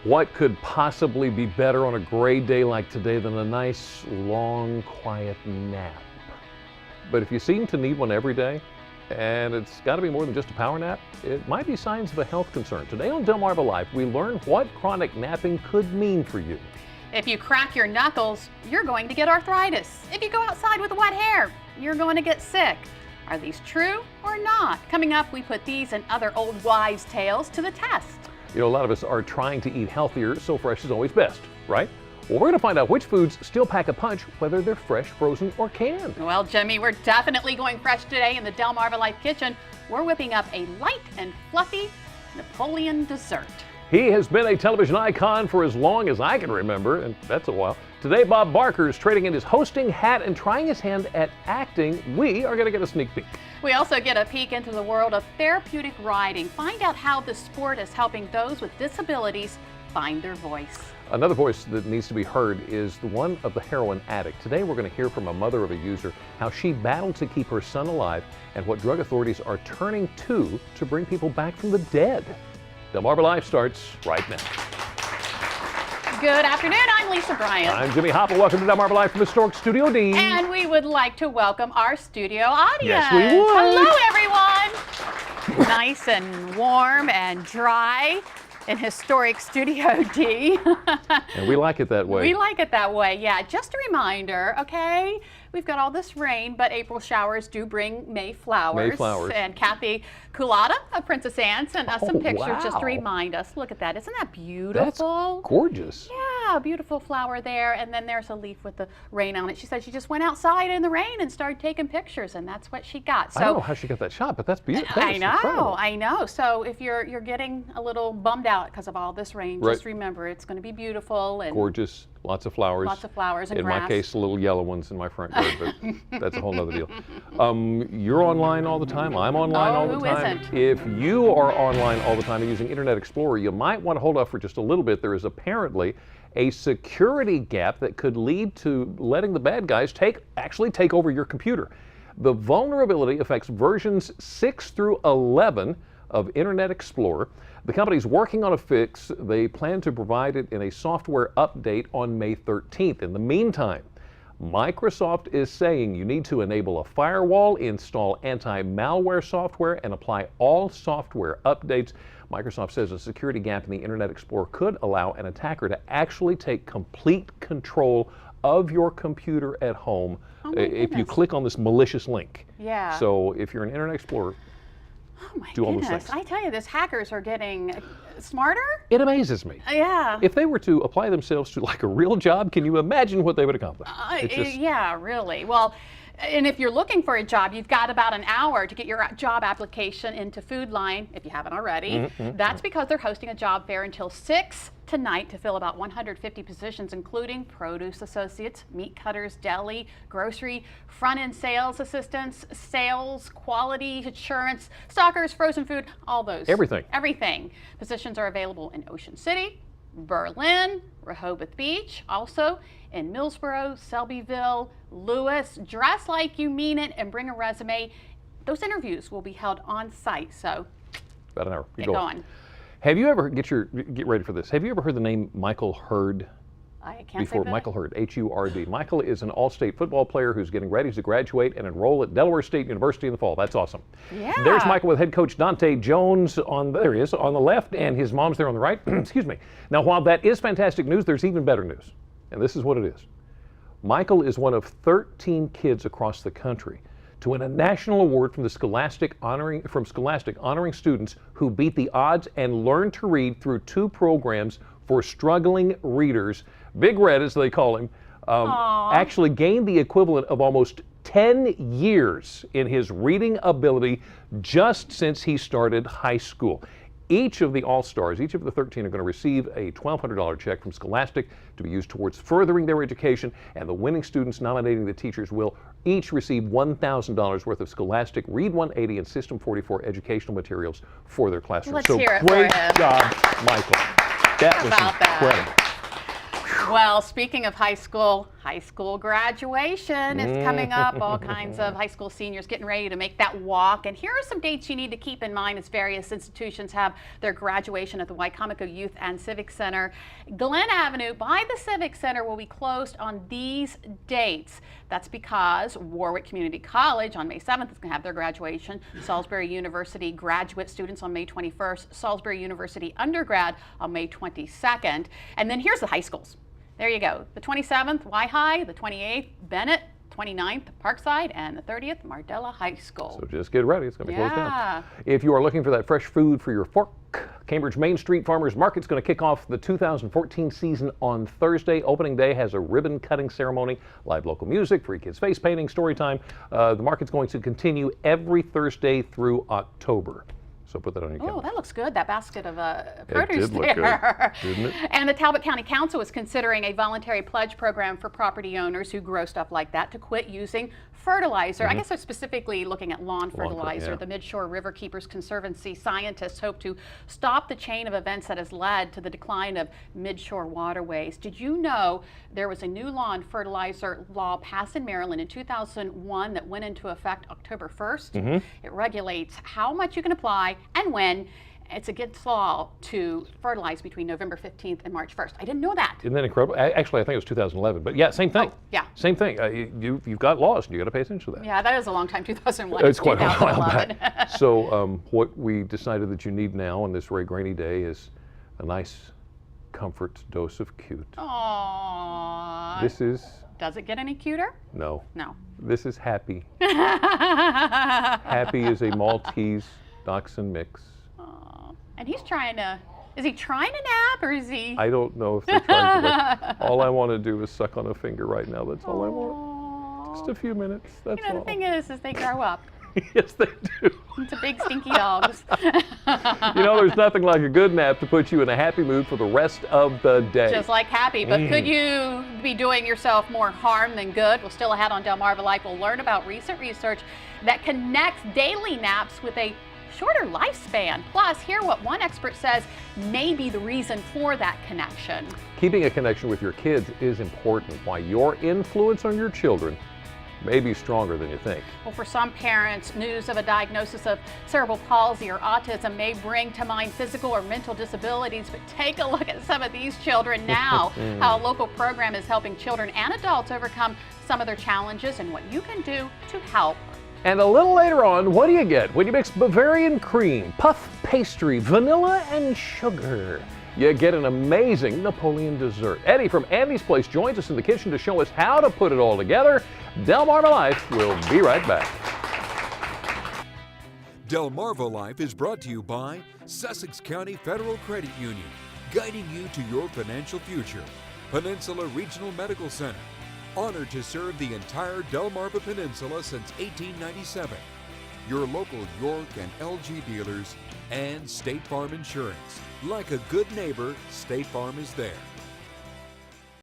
What could possibly be better on a gray day like today than a nice, long, quiet nap? But if you seem to need one every day, and it's got to be more than just a power nap, it might be signs of a health concern. Today on Delmarva Life, we learn what chronic napping could mean for you. If you crack your knuckles, you're going to get arthritis. If you go outside with wet hair, you're going to get sick. Are these true or not? Coming up, we put these and other old wives' tales to the test. You know, a lot of us are trying to eat healthier, so fresh is always best, right? Well, we're going to find out which foods still pack a punch, whether they're fresh, frozen, or canned. Well, Jimmy, we're definitely going fresh today in the Delmarva Life kitchen. We're whipping up a light and fluffy Napoleon dessert. He has been a television icon for as long as I can remember, and that's a while. Today, Bob Barker is trading in his hosting hat and trying his hand at acting. We are going to get a sneak peek. We also get a peek into the world of therapeutic riding. Find out how the sport is helping those with disabilities find their voice. Another voice that needs to be heard is the one of the heroin addict. Today we're going to hear from a mother of a user how she battled to keep her son alive and what drug authorities are turning to bring people back from the dead. Delmarva Life starts right now. Good afternoon, I'm Lisa Bryant. I'm Jimmy Hopple. Welcome to Delmarva Life from historic Studio D. And we would like to welcome our studio audience. Yes, we would. Hello, everyone. Nice and warm and dry in historic Studio D. And we like it that way. We like it that way, yeah. Just a reminder, okay? We've got all this rain, but April showers do bring May flowers. May flowers. And Kathy Kulata of Princess Anne sent us some pictures just to wow. remind us. Look at that. Isn't that beautiful? That's gorgeous. Yeah, beautiful flower there. And then there's a leaf with the rain on it. She said she just went outside in the rain and started taking pictures, and that's what she got. So I don't know how she got that shot, but that's beautiful. I know. So if you're getting a little bummed out because of all this rain, just remember it's going to be beautiful and gorgeous. Lots of flowers. Lots of flowers and in grass. My case, little yellow ones in my front yard, but that's a whole nother deal. You're online all the time. I'm online all the time. Isn't? If you are online all the time and using Internet Explorer, you might want to hold off for just a little bit. There is apparently a security gap that could lead to letting the bad guys actually take over your computer. The vulnerability affects versions 6 through 11 of Internet Explorer. The company's working on a fix. They plan to provide it in a software update on May 13th. In the meantime, Microsoft is saying you need to enable a firewall, install anti-malware software, and apply all software updates. Microsoft says a security gap in the Internet Explorer could allow an attacker to actually take complete control of your computer at home if you click on this malicious link. Yeah. So if you're an Internet Explorer, oh my do all those goodness. things. I tell you, these hackers are getting smarter. It amazes me. Yeah. If they were to apply themselves to like a real job, can you imagine what they would accomplish? Yeah, really. Well, and if you're looking for a job, you've got about an hour to get your job application into Food Line, if you haven't already. That's because they're hosting a job fair until 6 tonight to fill about 150 positions, including produce associates, meat cutters, deli, grocery, front-end sales assistants, sales, quality assurance, stockers, frozen food, all those. Everything. Everything. Positions are available in Ocean City, Berlin, Rehoboth Beach, also in Millsboro, Selbyville, Lewis. Dress like you mean it and bring a resume. Those interviews will be held on site, so about an hour. get going. Have you ever, get ready for this, have you ever heard the name Michael Hurd? I can't Before say that. Michael Hurd, H-U-R-D. Michael is an all-state football player who's getting ready to graduate and enroll at Delaware State University in the fall. That's awesome. Yeah. There's Michael with head coach Dante Jones there he is, on the left, and his mom's there on the right. Excuse me. Now, while that is fantastic news, there's even better news, and this is what it is. Michael is one of 13 kids across the country to win a national award from Scholastic honoring students who beat the odds and learn to read through 2 programs for struggling readers. Big Red, as they call him, actually gained the equivalent of almost 10 years in his reading ability just since he started high school. Each of the All-Stars, each of the 13 are going to receive a $1,200 check from Scholastic to be used towards furthering their education, and the winning students nominating the teachers will each receive $1,000 worth of Scholastic Read 180 and System 44 educational materials for their classroom. Let's so hear it great for him. job, Michael. That was How about incredible. Well, speaking of high school, High school graduation is coming up. All kinds of high school seniors getting ready to make that walk. And here are some dates you need to keep in mind as various institutions have their graduation at the Wicomico Youth and Civic Center. Glen Avenue by the Civic Center will be closed on these dates. That's because Warwick Community College on May 7th is going to have their graduation. Salisbury University graduate students on May 21st. Salisbury University undergrad on May 22nd. And then here's the high schools. There you go. The 27th, Y High, the 28th, Bennett, 29th, Parkside, and the 30th, Mardella High School. So just get ready. It's going to be closed down. If you are looking for that fresh food for your fork, Cambridge Main Street Farmers Market is going to kick off the 2014 season on Thursday. Opening day has a ribbon cutting ceremony, live local music, free kids face painting, story time. The market's going to continue every Thursday through October. So put that on your calendar. Oh, that looks good, that basket of produce did look there. good, didn't it? And the Talbot County Council is considering a voluntary pledge program for property owners who grow stuff like that to quit using fertilizer. I guess they're specifically looking at lawn fertilizer. Yeah. The Midshore Riverkeepers Conservancy scientists hope to stop the chain of events that has led to the decline of midshore waterways. Did you know there was a new lawn fertilizer law passed in Maryland in 2001 that went into effect October 1st? It regulates how much you can apply and when. It's against law to fertilize between November 15th and March 1st. I didn't know that. Isn't that incredible? Actually, I think it was 2011, but yeah, same thing. Oh, yeah. Same thing. You've got laws, and you got to pay attention to that. Yeah, that is a long time, 2001. It's quite a while back. So what we decided that you need now on this very grainy day is a nice comfort dose of cute. Aww. This is... Does it get any cuter? No. No. This is Happy. Happy is a Maltese dachshund mix. And he's trying to, is he trying to nap or is he? I don't know if they're trying to nap. All I want to do is suck on a finger right now. That's all I want. Just a few minutes. That's You know, all. the thing is they grow up. Yes, they do. It's a big stinky dogs. You know, there's nothing like a good nap to put you in a happy mood for the rest of the day. Just like Happy, but could you be doing yourself more harm than good? Well, still ahead on Delmarva Life, we'll learn about recent research that connects daily naps with a shorter lifespan. Plus, hear what one expert says may be the reason for that connection. Keeping a connection with your kids is important. Why your influence on your children may be stronger than you think. Well, for some parents, news of a diagnosis of cerebral palsy or autism may bring to mind physical or mental disabilities, but take a look at some of these children now, how a local program is helping children and adults overcome some of their challenges and what you can do to help. And a little later on, what do you get when you mix Bavarian cream, puff pastry, vanilla, and sugar? You get an amazing Napoleon dessert. Eddie from Andy's Place joins us in the kitchen to show us how to put it all together. Delmarva Life will be right back. Delmarva Life is brought to you by Sussex County Federal Credit Union, guiding you to your financial future. Peninsula Regional Medical Center, honored to serve the entire Delmarva Peninsula since 1897. Your local York and LG dealers, and State Farm Insurance. Like a good neighbor, State Farm is there.